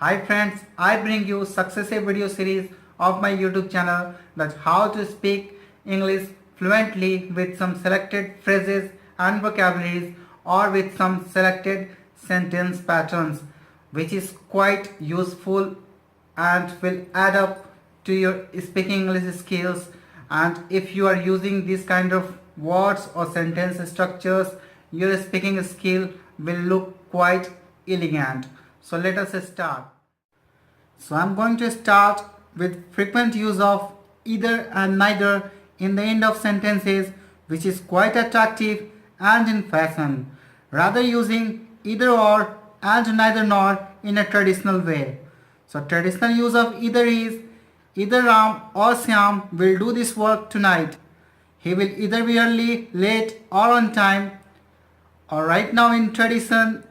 Hi friends, I bring you successive video series of my YouTube channel that's how to speak English fluently with some selected phrases and vocabularies or with some selected sentence patterns, which is quite useful and will add up to your speaking English skills. And if you are using this kind of words or sentence structures, your speaking skill will look quite elegant. So let us start. So I'm going to start with frequent use of either and neither in the end of sentences, which is quite attractive and in fashion, rather using either or and neither nor in a traditional way. So traditional use of either is either Ram or Syam will do this work tonight. He will either be early, late or on time. Or right now in tradition,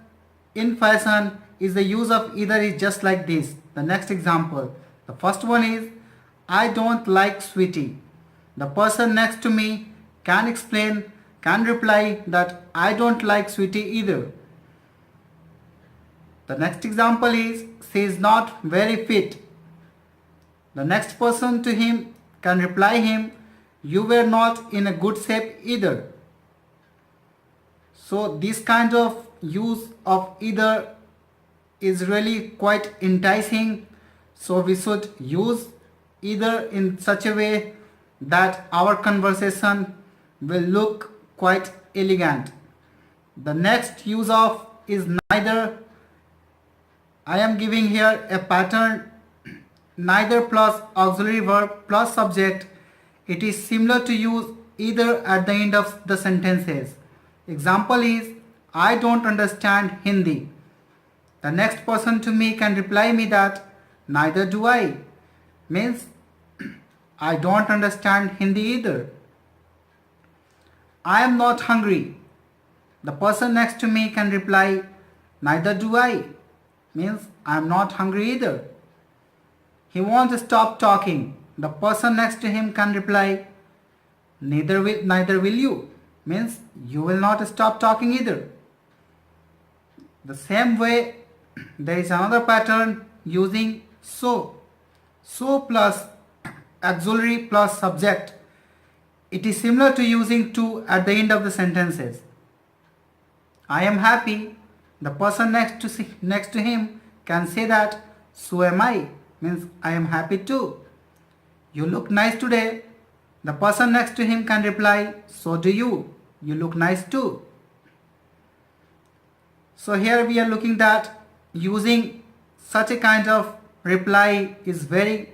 in fashion is the use of either is just like this. The next example. The first one is I don't like sweetie. The person next to me can reply that I don't like sweetie either. The next example is she is not very fit. The next person to him can reply him you were not in a good shape either. So this kind of use of either is really quite enticing. So we should use either in such a way that our conversation will look quite elegant. The next use of is neither. I am giving here a pattern neither plus auxiliary verb plus subject. It is similar to use either at the end of the sentences. Example is I don't understand Hindi. The next person to me can reply me that neither do I. Means I don't understand Hindi either. I am not hungry. The person next to me can reply neither do I. Means I am not hungry either. He won't stop talking. The person next to him can reply neither will you. Means you will not stop talking either. The same way there is another pattern using so. So plus auxiliary plus subject. It is similar to using to at the end of the sentences. I am happy. The person next to him can say that so am I. Means I am happy too. You look nice today. The person next to him can reply so do you. You look nice too. So here we are looking that using such a kind of reply is very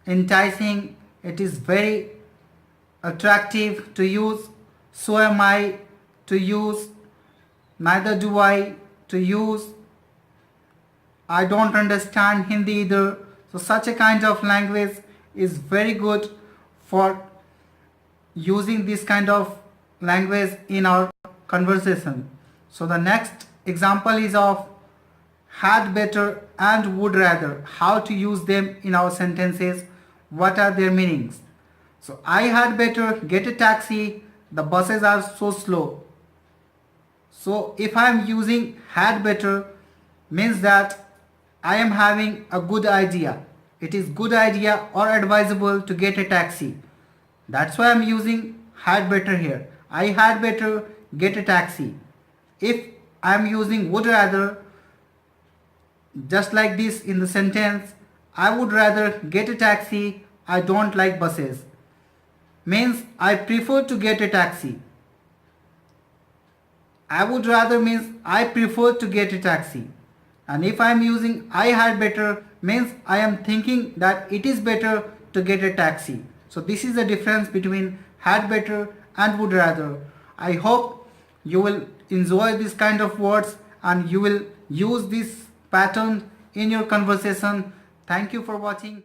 enticing. It is very attractive to use so am I, to use neither do I, to use I don't understand Hindi either. So such a kind of language is very good for using this kind of language in our conversation. So the next example is of had better and would rather. How to use them in our sentences. What are their meanings? So I had better get a taxi. The buses are so slow. So if I am using had better means that I am having a good idea. It is good idea or advisable to get a taxi. That's why I am using had better here. I had better get a taxi. If I am using would rather, just like this in the sentence, I would rather get a taxi. I don't like buses. Means I prefer to get a taxi. I would rather means I prefer to get a taxi. And if I am using I had better means I am thinking that it is better to get a taxi. So this is the difference between had better and would rather. I hope you will enjoy this kind of words and you will use this pattern in your conversation. Thank you for watching.